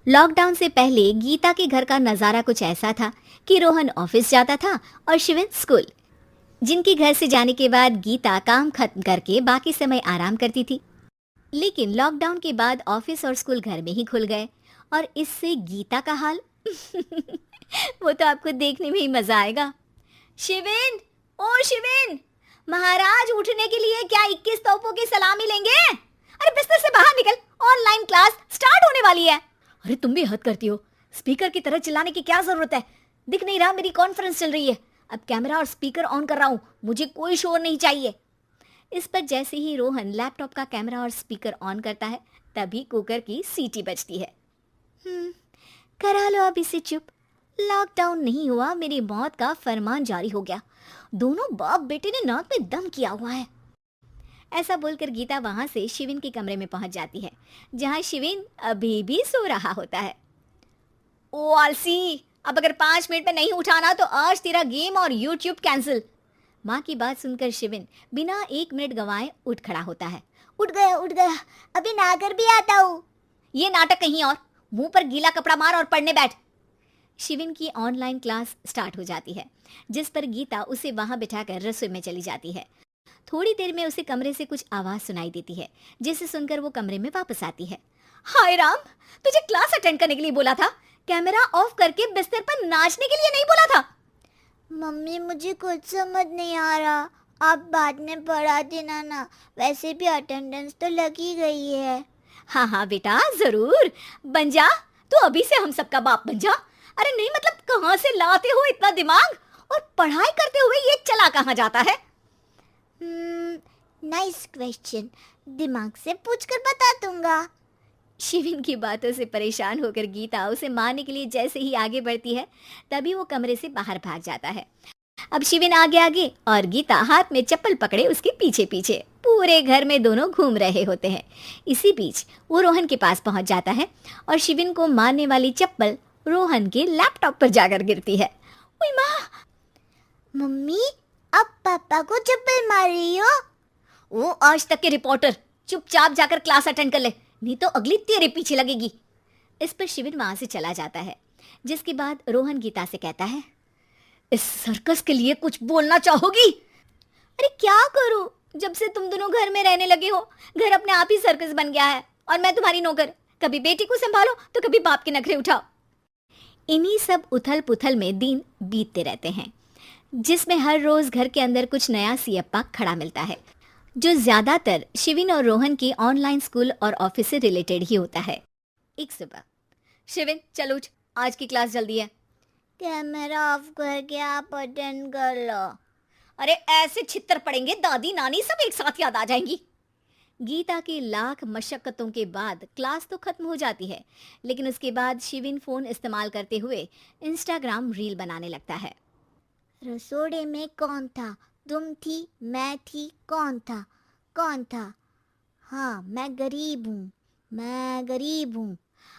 Lockdown से पहले गीता के घर का नज़ारा कुछ ऐसा था कि रोहन ऑफिस जाता था और शिविन स्कूल। जिनके घर से जाने के बाद गीता काम खत्म करके बाकी समय आराम करती थी। लेकिन लॉकडाउन के बाद ऑफिस और स्कूल घर में ही खुल गए और इससे गीता का हाल वो तो आपको देखने में ही मजा आएगा। शिविन, ओ शिविन, महाराज उठने के लिए क्या 21 तोपों की सलामी लेंगे? अरे बिस्तर से बाहर निकल, ऑनलाइन क्लास स्टार्ट होने वाली है। अरे तुम भी हद करती हो, स्पीकर की तरह चिल्लाने की क्या जरूरत है? दिख नहीं रहा मेरी कॉन्फ्रेंस चल रही है। अब कैमरा और स्पीकर ऑन कर रहा हूँ, मुझे कोई शोर नहीं चाहिए। इस पर जैसे ही रोहन लैपटॉप का कैमरा और स्पीकर ऑन करता है तभी कुकर की सीटी बजती है। करा लो अब इसे चुप। लॉकडाउन नहीं हुआ, मेरी मौत का फरमान जारी हो गया। दोनों बाप बेटे ने नाक में दम किया हुआ है। ऐसा बोलकर गीता वहां से शिविन के कमरे में पहुंच जाती है, जहां शिविन अभी भी सो रहा होता है। ओ आलसी, अब अगर 5 मिनट में नहीं उठाना तो आज तेरा गेम और यूट्यूब कैंसिल। माँ की बात सुनकर शिविन बिना 1 मिनट गंवाए उठ खड़ा होता है। उठ गया, अभी नहाकर भी आता हूँ। ये नाटक कहीं और, मुंह पर गीला कपड़ा मार और पढ़ने बैठ। शिविन की ऑनलाइन क्लास स्टार्ट हो जाती है, जिस पर गीता उसे वहां बिठाकर रसोई में चली जाती है। थोड़ी देर में उसे कमरे से कुछ आवाज सुनाई देती है, जिसे सुनकर वो कमरे में वापस आती है। हाय राम, तुझे क्लास अटेंड करने के लिए बोला था, कैमरा ऑफ करके बिस्तर पर नाचने के लिए नहीं बोला था। मम्मी मुझे कुछ समझ नहीं आ रहा, आप बाद में पढ़ा देना ना, वैसे भी अटेंडेंस तो लगी गई है। हाँ बेटा, जरूर बन जा, तू अभी से हम सबका बाप बन जा। अरे नहीं मतलब कहाँ से लाते हो इतना दिमाग, और पढ़ाई करते हुए ये चला कहाँ जाता है? नाइस क्वेश्चन, दिमाग से पूछकर बता दूंगा। शिविन की बातों से परेशान होकर गीता उसे मारने के लिए जैसे ही आगे बढ़ती है तभी वो कमरे से बाहर भाग जाता है। अब शिविन आगे और गीता हाथ में चप्पल पकड़े उसके पीछे पीछे पूरे घर में दोनों घूम रहे होते हैं। इसी बीच वो रोहन के पास पहुंच जाता है और शिविन को मारने वाली चप्पल रोहन के लैपटॉप पर जाकर गिरती है। ओए माँ! मम्मी, अब पापा को चप्पल मार रही हो? वो आज तक के रिपोर्टर, चुपचाप जाकर क्लास अटेंड कर ले, नहीं तो अगली तेरे पीछे लगेगी। इस पर शिविन वहां से चला जाता है, जिसके बाद रोहन गीता से कहता है, इस सर्कस के लिए कुछ बोलना चाहोगी? अरे क्या करूं, जब से तुम दोनों घर में रहने लगे हो, घर अपने आप ही सर्कस बन गया है और मैं तुम्हारी नौकर। कभी बेटी को संभालो तो कभी बाप के नखरे उठाओ। इन्हीं सब उथल पुथल में दिन बीतते रहते हैं, जिसमें हर रोज घर के अंदर कुछ नया सियप्पा खड़ा मिलता है, जो ज्यादातर शिविन और रोहन की ऑनलाइन स्कूल और ऑफिस से रिलेटेड ही होता है। एक सुबह, शिविन चल उठ, आज की क्लास जल्दी है। कैमरा ऑफ करके आप अटेंड कर लो। अरे ऐसे छित्तर पड़ेंगे, दादी नानी सब एक साथ याद आ जाएंगी। गीता की लाख मशक्कतों के बाद क्लास तो खत्म हो जाती है, लेकिन उसके बाद शिविन फोन इस्तेमाल करते हुए इंस्टाग्राम रील बनाने लगता है। रसोड़े में कौन था? तुम थी, मैं थी, कौन था? हाँ, मैं गरीब हूँ।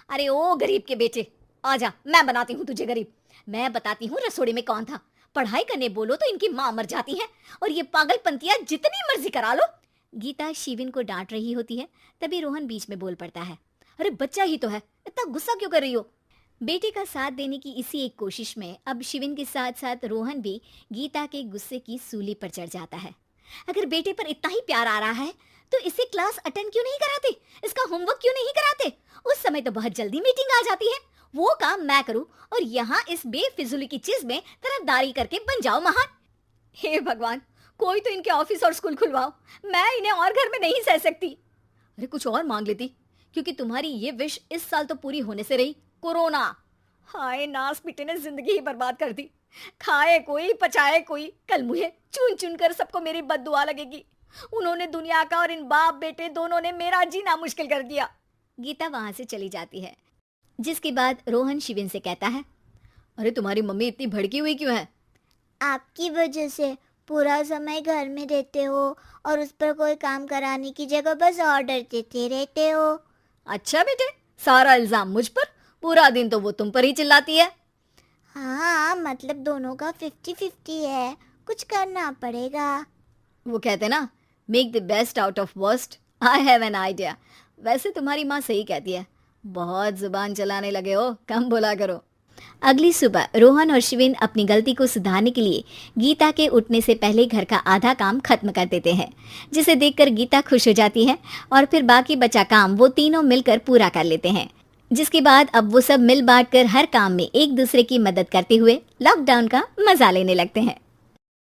अरे ओ गरीब के बेटे, आजा, मैं बनाती हूँ तुझे गरीब। मैं बताती हूँ रसोड़े में कौन था। पढ़ाई करने बोलो तो इनकी माँ मर जाती है, और ये पागलपंतियाँ जितनी मर्जी करा लो। गीता शिविन को डांट रही होती है, तभी रोहन बीच में बोल पड़ता है, अरे बच्चा ही तो है, इतना गुस्सा क्यों कर रही हो? बेटे का साथ देने की इसी एक कोशिश में अब शिविन के साथ साथ रोहन भी गीता के गुस्से की सूली पर चढ़ जाता है। अगर बेटे पर इतना ही प्यार आ रहा है तो इसे क्लास अटेंड क्यों नहीं कराते, इसका होमवर्क क्यों नहीं कराते? उस समय तो बहुत जल्दी मीटिंग आ जाती है, वो काम मैं करूं और यहाँ इस बेफिजुली की चीज में तरफदारी करके बन जाओ महान। हे भगवान, कोई तो इनके ऑफिस और स्कूल खुलवाओ, मैं इन्हें और घर में नहीं सह सकती। अरे कुछ और मांग लेती, क्योंकि तुम्हारी ये विश इस साल तो पूरी होने से रही, कोरोना। हाय नास बेटे ने जिंदगी ही बर्बाद कर दी। खाए कोई पचाए कोई, कल मुझे चुन चुन कर सबको मेरी बद्दुआ लगेगी। उन्होंने दुनिया का और इन बाप बेटे दोनों ने मेरा जीना मुश्किल कर दिया। गीता वहां से चली जाती है, जिसके बाद रोहन शिविन से कहता है, अरे तुम्हारी मम्मी इतनी भड़की हुई क्यों है? आपकी वजह से पूरा समय घर में रहते हो और उस पर कोई काम कराने की जगह बस ऑर्डर देते रहते हो। अच्छा बेटे, सारा इल्जाम मुझ पर, पूरा दिन तो वो तुम पर ही चिल्लाती है। हाँ, मतलब दोनों का 50-50 है, कुछ करना पड़ेगा। वो कहते ना, make the best out of worst. I have an idea. वैसे तुम्हारी माँ सही कहती है, बहुत जुबान चलाने लगे हो, कम बोला करो। अगली सुबह रोहन और शिवेन अपनी गलती को सुधारने के लिए गीता के उठने से पहले घर का आधा काम खत्म कर देते हैं, जिसे देखकर गीता खुश हो जाती है और फिर बाकी बचा काम वो तीनों मिलकर पूरा कर लेते हैं। जिसके बाद अब वो सब मिल बांट कर हर काम में एक दूसरे की मदद करते हुए लॉकडाउन का मजा लेने लगते हैं।